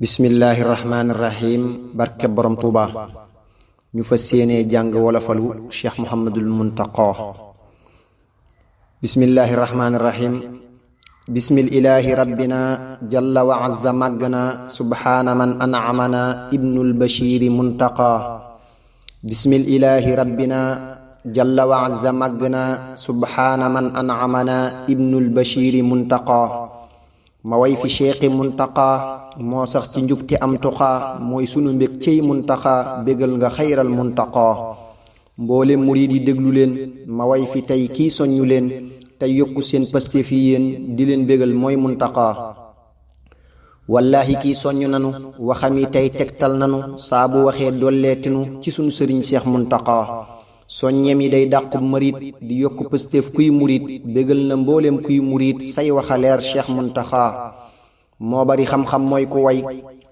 bismillahirrahmanirrahim barke borom tuuba ñu fas yéenee jàng wolofalu cheikh muhammadul muntaqa bismillahirrahmanirrahim bismil ilahi rabbina jalla wa azza màggna subhaana man an'amana ibnul bashiri muntaqa bismil ilahi rabbina jalla wa azza màggna subhaana man an'amana ibnul bashiri muntaqa ma way fi cheikhi muntaqa moo sax ci njubti am tuqaa mooy sunu mbég cey muntaqa bégal nga xayral muntaqa mboole murid yi déglu leen ma way fi tey kii soññu leen tey yokku seen paste fi yéen di leen bégal mooy muntaqa wallaahi kii soññ nanu waxami tey tegtal nanu saa bu waxee dolleetinu ci sunu sëriñ seex muntaqa soññeem yi day dàqub marit di yokku pasteef kuy murit bégal na mbooleem kuy murit say waxaleer cheikh muntaxa moo bari xam-xam mooy ku way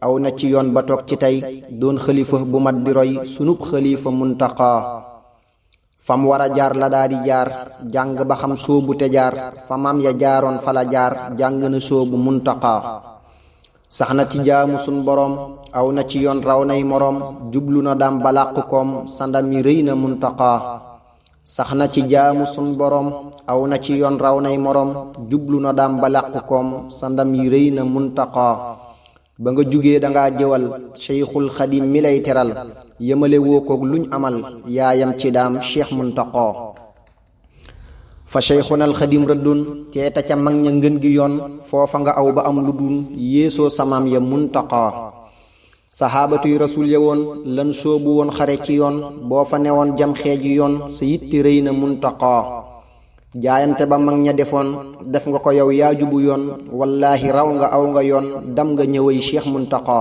aw na ci yoon ba toog ci tey doon xalifa bu mat di roy sunub xalifa muntaxa fam war a jaar la daa di jaar jàng ba xam soobu te jaar fa maam ya jaaroon fa la jaar jàng na soobu muntaxa sax na ci jaamu sun boroom aw na ci yoon raw nay moroom jublu na daam balàq koom sandam yi rëy na muntaqa sax na ci jaamu sun boroom aw na ci yoon raw nay moroom jublu na daam balàq koom sandam yi rëy na muntaqa ba nga jugee danga jëwal cheikhul xadim mi lay teral yemale woo koog luñ amal yaayam ci daam cheikh muntaqa fa cheikhunal xadim rëddun teeta ca mag ña ngën gi yoon foofa nga aw ba am lu dun yéesoo samaam ya muntaqa saxaabatuy rasul ya woon lan soobu woon xare ci yoon boo fa newoon jam xeeji yoon sa yitti rëy na muntaqa jaayante ba mag ña defoon def nga ko yow yaa jubu yoon wallaahi raw nga aw nga yoon dam nga ñëwey cheikh muntaqa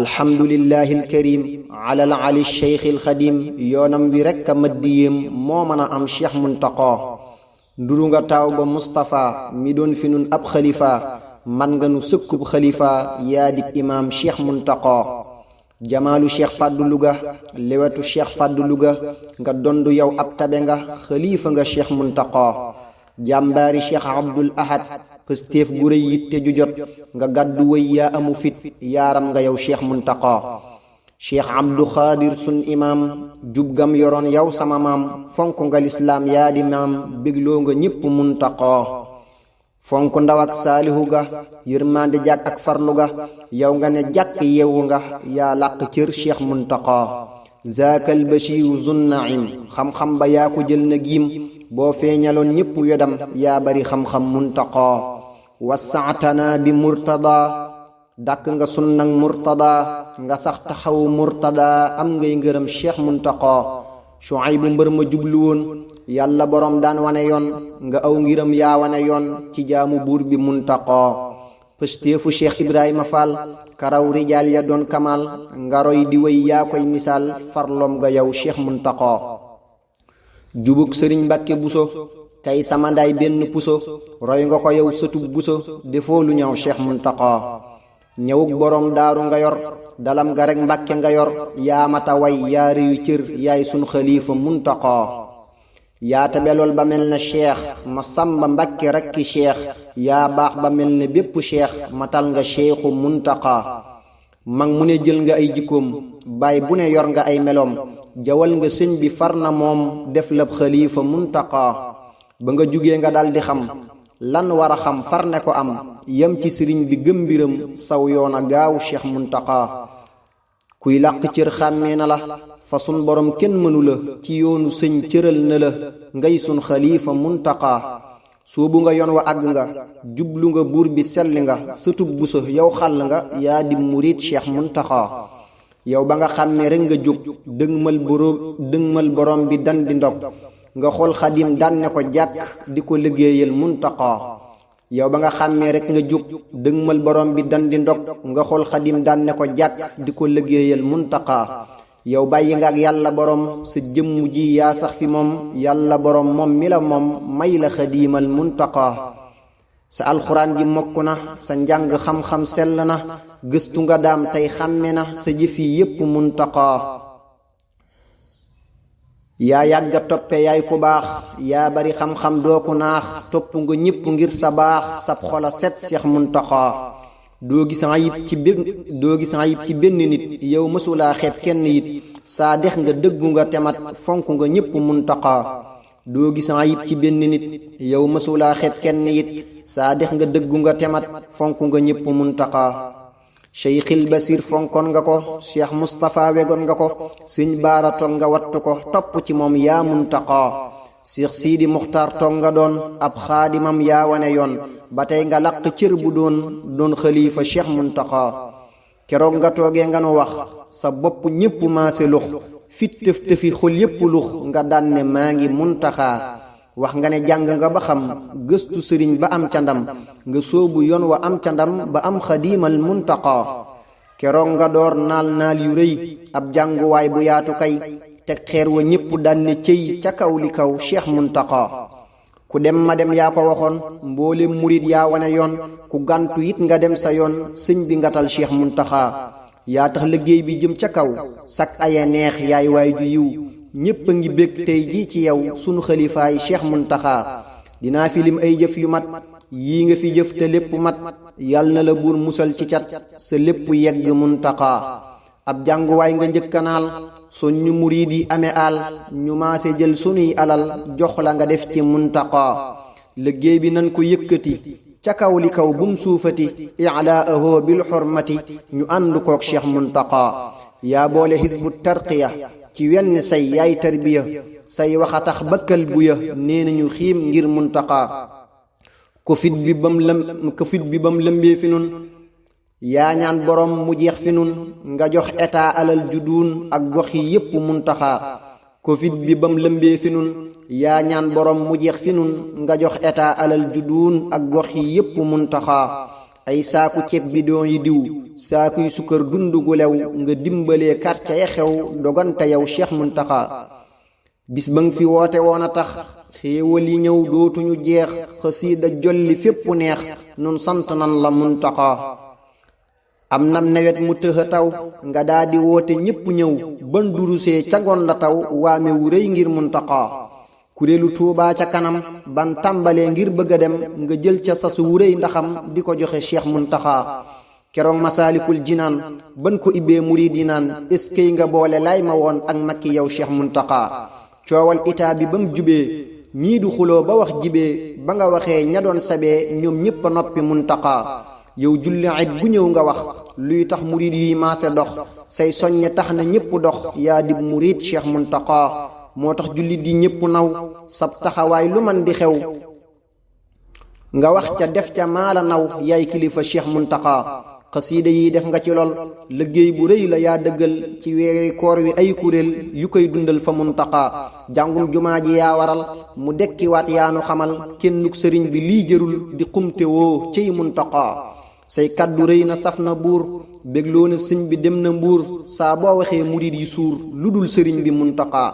alhamdulillahi alkarim alal ali cheikhi alxadim yoonam wi rekk a maddiyéem moo mën a am cheikh muntaqa nduru nga taaw ba mustapha mi doon fi nun ab xalifa man nga nu sëkkub xalifa yaa dib imaam cheikh muntaqa jamaalu cheikh fàddu luga lewetu cheikh fàddu luga nga dondu yow ab tabe nga xalifa nga cheikh muntaqa jàmbaari cheikh abdul ahad pëstéef gu rëy yitte ju jot nga gàddu wëy yaa amu fit yaaram nga yow cheikh muntaqa cheikh abdu xaadir sun imaam jub gam yoroon yow sama maam fonk nga lislaam yaa di maam bégloo nga ñépp muntaqa fonk ndaw ak saalihu ga yërmande jàkk ak farlu ga yow nga ne jàkk yewu nga yaa làq cër cheikh muntaqa zaakal bashiru zunnaim xam-xam ba yaa ko jël na giim boo feeñaloon ñépp wedam yaa bari xam-xam muntaqa wasaatana bi murtada dàkk nga sunnang murtada nga sax taxaw murtada am ngay ngërëm cheikh muntaqa Shuaybu mbër ma jublu woon yàlla boroom daan wane yoon nga aw ngiram yaa wane yoon ci jaamu buur bi muntaqa pëstéefu cheikh ibrahima fall karaw rijaal ya doon kamal nga roy di way yaa koy misaal farloom nga yow cheikh muntaqa jubug sëriñ mbàkke buso kay sama nday benn puso roy nga ko yow sëtub buso defoo lu ñaw cheikh muntaqa ñëwug boroom daaru nga yor dalam ga rek mbàkke nga yor yaa mata way yaa réyu cër yaay sun xalifa muntaqa yaa tabelool ba mel na cheikh ma samba mbàkke rekki cheikh yaa baax ba mel ne bépp cheikh matal nga cheikhu muntaqa mag mu ne jël nga ay jikkoom baay bu ne yor nga ay meloom jawal nga sëñ bi far na moom def lab xalifa muntaqa ba nga jugee nga daldi xam lan war a xam far ne ko am yem ci sëriñ bi gëm mbiram saw yoon a gaaw cheikh muntaqa kuy làq cër xàmmee na la fa sun borom kenn mënu la ci yoonu sëñ cëral na la ngay sun xalifa muntaqa soobu nga yoon wa àgg nga jublu nga buur bi selli nga sëtub buso yow xàll nga yaa di murit cheikh muntaqa yow ba nga xàmmee rekk nga jóg dëgmal borom bi dan di ndog nga xool xadim daan ne ko jàkk di ko liggéeyal muntaqa yow ba nga xàmmee rekk nga jóg dëgmal borom bi dan di ndog nga xool xadim daan ne ko jàkk di ko liggéeyal muntaqa yow bàyyi nga ak yàlla borom sa jëmm ji yaa sax fi moom yàlla borom moom mi la moom may la xadiimal muntaqa sa alxuraan ji mokk na sa njàng xam-xam sell na gëstu nga daam tey xàmme na sa jëf yi yépp muntaqa yaa yàgga toppe yaay ku baax yaa bari xam-xam doo ku naax topp nga ñépp ngir sa baax sab xola set Seex Muntaxa doo gis ayib ci benn nit yow mësulaa xeeb kenn it saa dex nga dëggu nga temat fonk nga ñépp muntaqa doo gis ayib ci benn nit yow mësulaa xeeb kenn it saa dex nga dëggu nga temat fonk nga ñépp muntaqa Cheikhil Basir fonkoon nga ko Cheikh Moustapha wegoon nga ko Sëñ Baara toog nga wattu ko topp ci moom yaa muntaqa Cheikh Sidi Muxtaar toog nga doon ab xaadimam yaa wane yoon ba tey nga laq cër bu doon xalifa Cheikh Muntaqa keroog nga toogee nga nu wax sa bopp ñépp maase lux fit tëf tëfi xol yépp lux nga daan ne maa ngi Muntaxa wax nga ne jàng nga ba xam gëstu sëriñ ba am ca ndam nga sóobu yoon wa am ca ndam ba am xadiimal Muntaqa keroog nga door naal yu rëy ab jànguwaay bu yaatu kay teg xeer wa ñépp daan ne cëy ca kaw li kaw Cheikh Muntaqa ku dem ma dem yaa ko waxoon mboolem murit yaa wane yoon ku gàntu it nga dem sa yoon sëñ bi ngatal Cheikh Muntaxa yaa tax liggéey bi jëm ca kaw sak aya neex yaay waay ju yiw ñépp a ngi bég tey jii ci yow sunu xalifaay Cheikh Muntaxa dinaa fi lim ay jëf yu mat yii nga fi jëf te lépp mat yal na la buur musal ci cat sa lépp yegg Muntaxa ab jànguwaay nga njëkkanaal soññu muriid yi amee al ñu maase jël sunuy alal jox la nga def ci Muntaqa liggéey bi nan ko yëkkati ca kaw li kaw bum suufati i'laahu bil xurmati ñu ànd kook Cheikh Muntaqa yaa boole Hizbu Tarqiya ci wenn say yaay tarbiya say waxa tax bakkal bu ya nee nañu xiim ngir Muntaqa Covid bi bam lëmbee fi nun yaa ñaan borom mu jeex fi nun nga jox état alal ju duun ak gox yi yépp Muntaxa Covid bi bam lëmbee fi nun yaa ñaan borom mu jeex fi nun nga jox état alal ju duun ak gox yi yépp Muntaxa ay saaku ceeb bidon yi diw saakuy sukkar dund gu lew nga dimbalee quartier ya xew dogante yow Cheikh Muntaxa bis ba nga fi woote woon a tax xéewal yi ñëw dootuñu jeex xasiida jolli fépp neex nun sant nan la Muntaxa am nam nawet mu tëxa taw nga daldi woote ñépp ñëw ban durusee ca ngoon la taw waame wu rëy ngir Muntaxa kuréelu Tuubaa ca kanam ban tàmbalee ngir bëgg a dem nga jël ca sasu wu rëy ndaxam di ko joxe Cheikh Muntaxa keroog Masaalikul Jinaan ban ko ibbee murid yi naan eskey nga boole lay ma woon ak makki yow Cheikh Muntaxa coowal itaa bi ba mu jubee ñii du xuloo ba wax jibee ba nga waxee ña doon sabee ñoom ñépp a noppi Muntaxa yow julli it bu ñëw nga wax luy tax murid yi maase dox say soññe tax na ñépp dox yaa dib murid Cheikh Muntaxa moo tax jullit yi ñépp naw sab taxawaay lu man di xew nga wax ca def ca maala naw yaay kilifa Cheikh Muntaxa xasiida yi def nga ci lool liggéey bu rëy la yaa dëggal ci weeri koor wi ay kuréel yu koy dundal fa Muntaxa jàngum jumaa ji yaa waral mu dekkiwaat yaa nu xamal kennuk sëriñ bi lii jërul di xumte woo ciy Muntaxa say kaddu rëy na saf na buur bégloo na sëñ bi dem na mbuur saa boo waxee murid yi suur lu dul sëriñ bi Muntaxa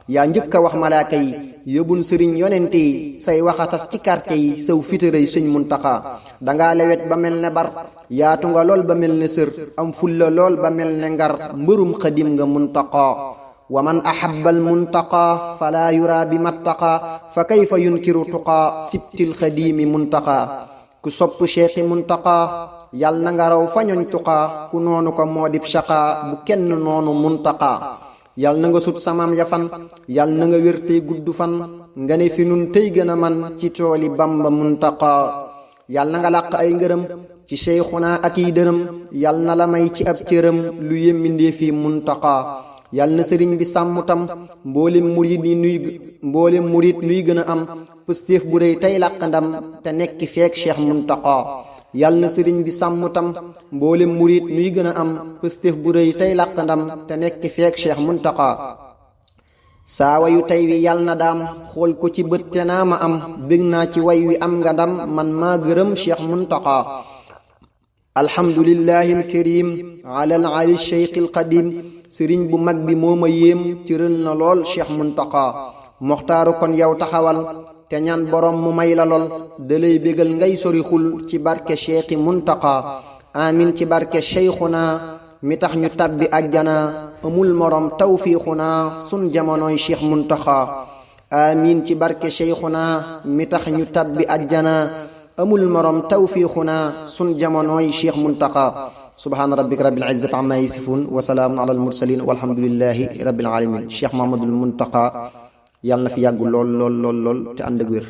yaa njëkk a wax malaaka yi yóbbun sëriñ yonente yi say waxatas ci quartier yi saw fitërëy sëñ Muntaxa dangaa lewet ba mel ne bar yaatu nga lool ba mel ne sër am fulla lool ba mel ne ngar mbërum xadim nga Muntaxa wa man ahabba al Muntaxa fala yura bi mattaqa fa kayfa yunkiru tuqa sibtil xadimi Muntaxa ku sopp Cheikhi Muntaxa yal na nga raw fañoñ tuqa ku noonu ko moo dib shaqa bu kenn noonu Muntaxa yal na nga sut samam yafan yal na nga wér tey gudd fan nga ne fi nun tey gën a man ci tooli Bamba Muntaxa yal na nga làq ay ngërëm ci Cheikhuna ak yi dërëm yal na la may ci ab cëram lu yemmindee fi Muntaxa yal na sëriñ bi sàmm tam mboolem murit nuy gën a am pëstéef bu rëy tey làq ndam te nekki feek Cheikh Muntaxa yal na sëriñ bi sàmm tam mboolem murit nuy gën a am pëstéef bu rëy tey làq ndam te nekki feek Cheikh Muntaxa saa wayu tey wi yal na daam xool ko ci bët te naa ma am bég naa ci way wi am nga ndam man maa gërëm Cheikh Muntaxa alhamdulillahi alkarim ala al ali cheikh alqadim sëriñ bu mag bi moo ma yéem cëral na lool Cheikh Muntaxa moxtaaru kon yow taxawal te ñaan borom mu may la lool dalay bégal ngay sori xul ci barke Cheikhi Muntaxa amin ci barke Cheikhuna mi tax ñu tabbi àjjana amul morom tawfiixuna sun jamonoy Cheikh Muntaxa amin ci barke Cheikhuna mi tax ñu tabbi àjjana amul morom tawfiixuna sun jamonooy cheikh muntaqa subhaana rabbika rabbil izzati amma yasifun wa salaamun ala al mursalin walhamdulillahi rabbil alamin cheikh mahamadul muntaqa yàlla na fi yàggu lool te ànd ak wér